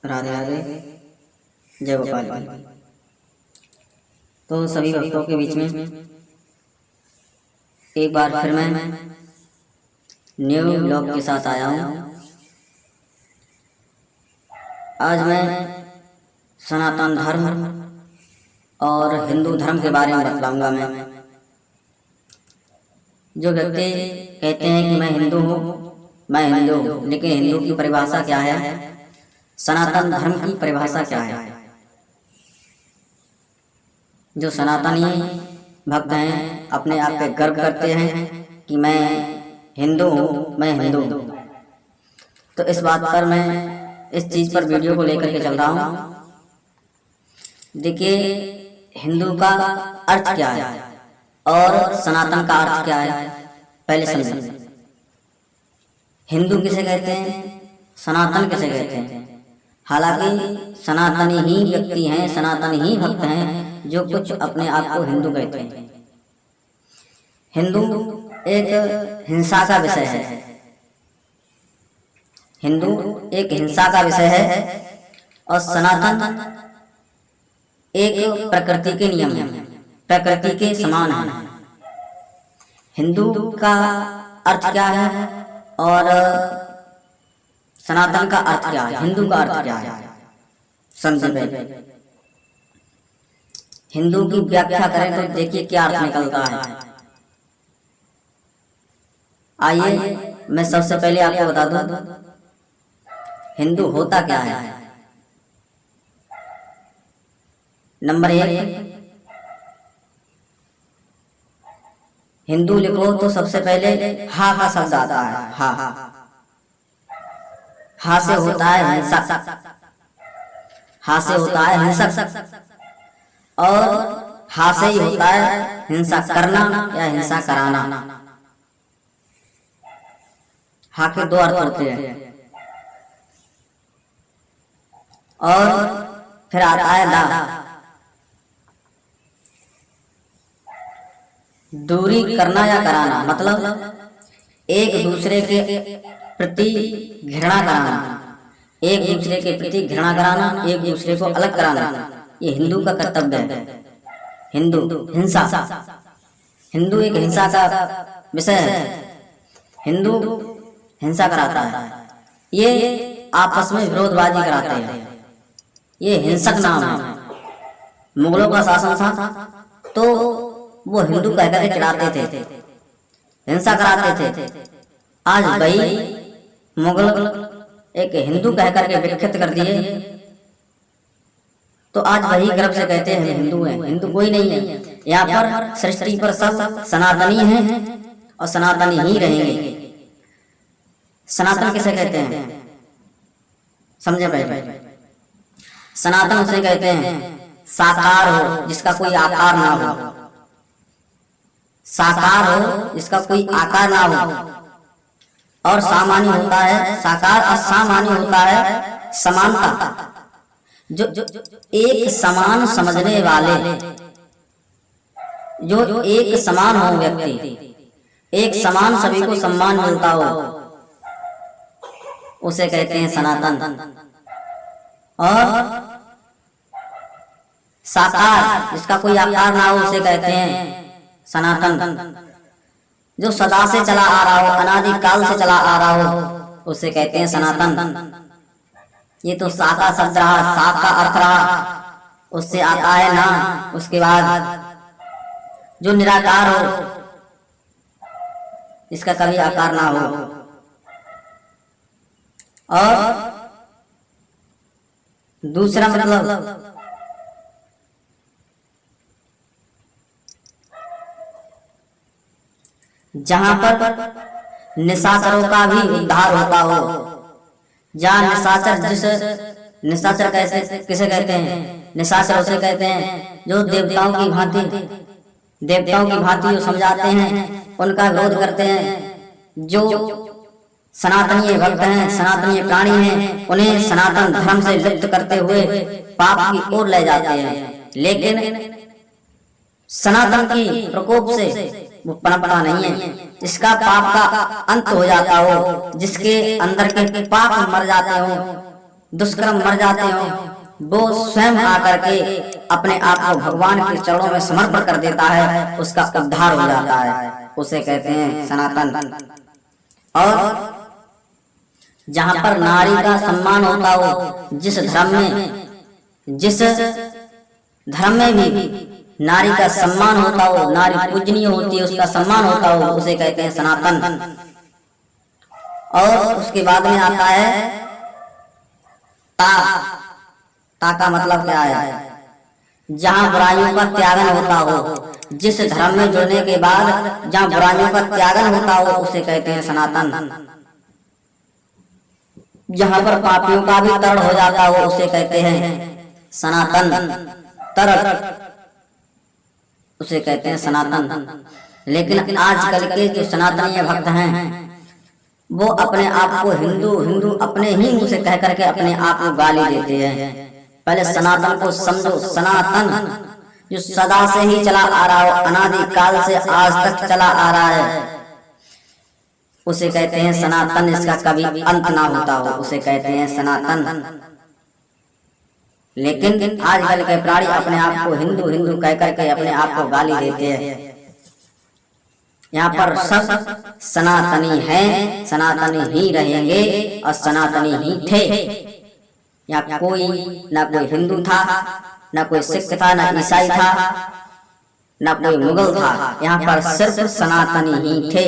राधे राधे। जय गोपाल जी। तो सभी भक्तों के बीच में एक बार फिर मैं न्यू ब्लॉग के साथ आया हूँ। आज मैं सनातन धर्म और हिंदू धर्म के बारे में बतलाऊंगा। मैं जो व्यक्ति कहते हैं कि मैं हिंदू हूँ, मैं हिंदू हूँ, लेकिन हिंदू की परिभाषा क्या है, सनातन धर्म की परिभाषा क्या है। जो सनातनी भक्त हैं अपने आप पे गर्व करते हैं कि मैं हिंदू हूँ, मैं हिंदू हूँ। तो इस बात पर मैं इस चीज़ पर वीडियो को लेकर के चल रहा हूँ। देखिए, हिंदू का अर्थ क्या है और सनातन का अर्थ क्या है, पहले समझें। हिंदू किसे कहते हैं, सनातन किसे कहते हैं। हालांकि सनातनी ही व्यक्ति हैं, सनातनी ही भक्त हैं जो कुछ अपने आप को हिंदू कहते हैं। हिंदू एक हिंसा का विषय है, हिंदू एक हिंसा का विषय है और सनातन एक प्रकृति के नियम है, प्रकृति के समान है। हिंदू का अर्थ क्या है और सनातन का अर्थ क्या है, हिंदू का अर्थ क्या है, समझे पहले। हिंदू की व्याख्या करें तो देखिए क्या अर्थ निकलता है। आइए मैं सबसे पहले आपको बता दूं हिंदू होता क्या है। नंबर 1, हिंदू लिखो तो सबसे पहले हा का शब्द आता है। हा से होता है हिंसक, हा से होता है हिंसक और हा से ही होता है हिंसा करना या हिंसा कराना। हा के 2 अर्थ होते हैं। और फिर आता है दा, दूरी करना या कराना, मतलब एक दूसरे के प्रति घृणा कराना, एक दूसरे के प्रति घृणा कराना, एक दूसरे को अलग कराना, ये हिंदू का कर्तव्य है। हिंदू हिंसा, हिंदू एक हिंसा का विषय है। हिंदू हिंसा कराता है, ये आपस में विरोधबाजी कराते हैं, ये हिंसक नाम है। मुगलों का शासन था तो वो हिंदू कह कर चिढ़ाते थे, हिंसा कराते थे। आज भाई मुगल एक हिंदू कह करके विकृत कर दिए तो आज वही गर्व से कहते हैं हिंदू हैं। हिंदू कोई नहीं है, यहाँ पर सृष्टि पर सब सनातनी हैं और सनातनी ही रहेंगे। सनातन किसे कहते हैं, समझे भाई। सनातन उसे कहते हैं साकार हो जिसका कोई आकार ना हो, साकार हो जिसका कोई आकार ना हो। और सामान्य होता है साकार और सामान्य होता है समानता, जो एक समान समझने वाले, जो एक समान हो व्यक्ति, एक समान सभी को सम्मान मिलता हो, उसे कहते हैं सनातन। और साकार जिसका कोई आकार ना हो उसे कहते हैं सनातन। जो सदा से चला आ रहा हो, अनादि काल से चला आ रहा हो, उसे कहते हैं सनातन। ये तो सा का शब्द रहा, सा का अर्थ रहा, उससे आता है ना। उसके बाद जो निराकार हो, इसका कभी आकार ना हो। और दूसरा मतलब जहां पर निशाचरों का भी उद्धार होता हो, जहां निशाचर, जिस निशाचर कैसे किसे कहते हैं, निशाचर उसे कहते हैं जो देवताओं की भांति, देवताओं की भांति जो समझाते हैं, उनका विरोध करते हैं। जो सनातनीय भक्त हैं, सनातनीय प्राणी हैं, उन्हें सनातन धर्म से लिप्त करते हुए पाप की ओर ले जाते हैं। लेकिन सनातन की प्रकोप से वो पनपता नहीं है, जिसका पाप का अंत हो जाता हो, जिसके अंदर के पाप मर जाते हो, दुष्कर्म मर जाते हो, वो स्वयं आकर के अपने आप को भगवान के चरणों में समर्पण कर देता है, उसका उद्धार हो जाता है, उसे कहते हैं सनातन। और जहां पर नारी का सम्मान होता हो, जिस धर्म में भी नारी का सम्मान होता हो, नारी पूजनीय होती है, उसका सम्मान होता हो, उसे कहते हैं सनातन। और उसके बाद में आता है ता का मतलब क्या है? जहां बुराइयों का त्यागन होता हो, जिस धर्म में जुड़ने के बाद जहां बुराइयों का त्यागन होता हो, उसे कहते हैं सनातन। जहां पर पापियों का भी तरण हो जाता हो, उसे कहते हैं सनातन। तरण उसे कहते हैं सनातन। लेकिन आजकल के जो सनातनीय भक्त हैं, वो अपने आप को हिंदू अपने ही मुंह से कह करके अपने आप को गाली देते हैं। पहले सनातन को समझो। सनातन जो सदा से ही चला आ रहा हो, अनादि काल से आज तक चला आ रहा है, उसे कहते हैं सनातन। इसका कभी अंत ना होता हो, उसे कहते हैं सनातन। लेकिन आजकल के प्राणी अपने आप को हिंदू कह करके अपने आप को गाली देते हैं। यहाँ पर सब सनातनी हैं, सनातनी ही रहेंगे और सनातनी ही थे। यहाँ कोई ना कोई हिंदू था, ना कोई सिख था, ना ईसाई था, ना कोई मुगल था। यहाँ पर सिर्फ सनातनी ही थे।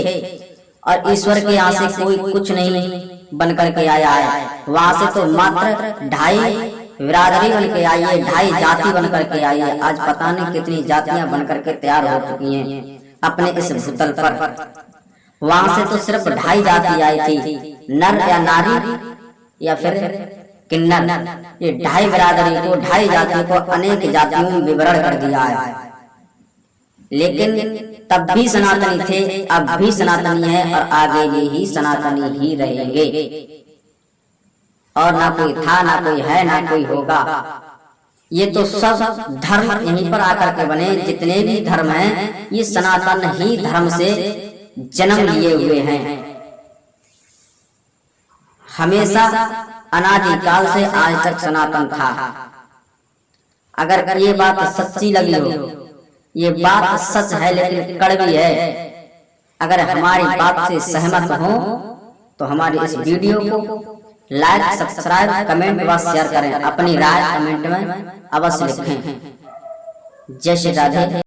और ईश्वर के यहाँ से कोई कुछ नहीं बन करके आया है, वहां से तो मात्र 2.5 बिरादरी बन के आई है, 2.5 जाति बन करके आई है। आज पता नहीं कितनी जातियां बन करके तैयार हो चुकी हैं अपने इस भूतल पर। वहां से तो सिर्फ 2.5 जाति आई थी, नर या नारी या फिर किन्नर। ये 2.5 बिरादरी को, 2.5 जातियों को अनेक जातियों में विवरण कर दिया है। लेकिन तब भी सनातनी थे, अब भी सनातनी है और आगे भी सनातनी ही रहेंगे। और ना कोई था, ना कोई है, ना कोई होगा। ये तो सब धर्म यहीं पर आकर के बने। जितने भी धर्म हैं, ये सनातन ही धर्म से जन्म लिए हुए हैं। हमेशा अनादिकाल से आज तक सनातन था। अगर ये बात सच्ची लगी हो, ये बात सच है लेकिन कड़वी है, अगर हमारी बात से सहमत हो तो हमारी इस वीडियो को लाइक, सब्सक्राइब, कमेंट व शेयर करें। अपनी राय कमेंट में अवश्य लिखें। जय श्री राधे।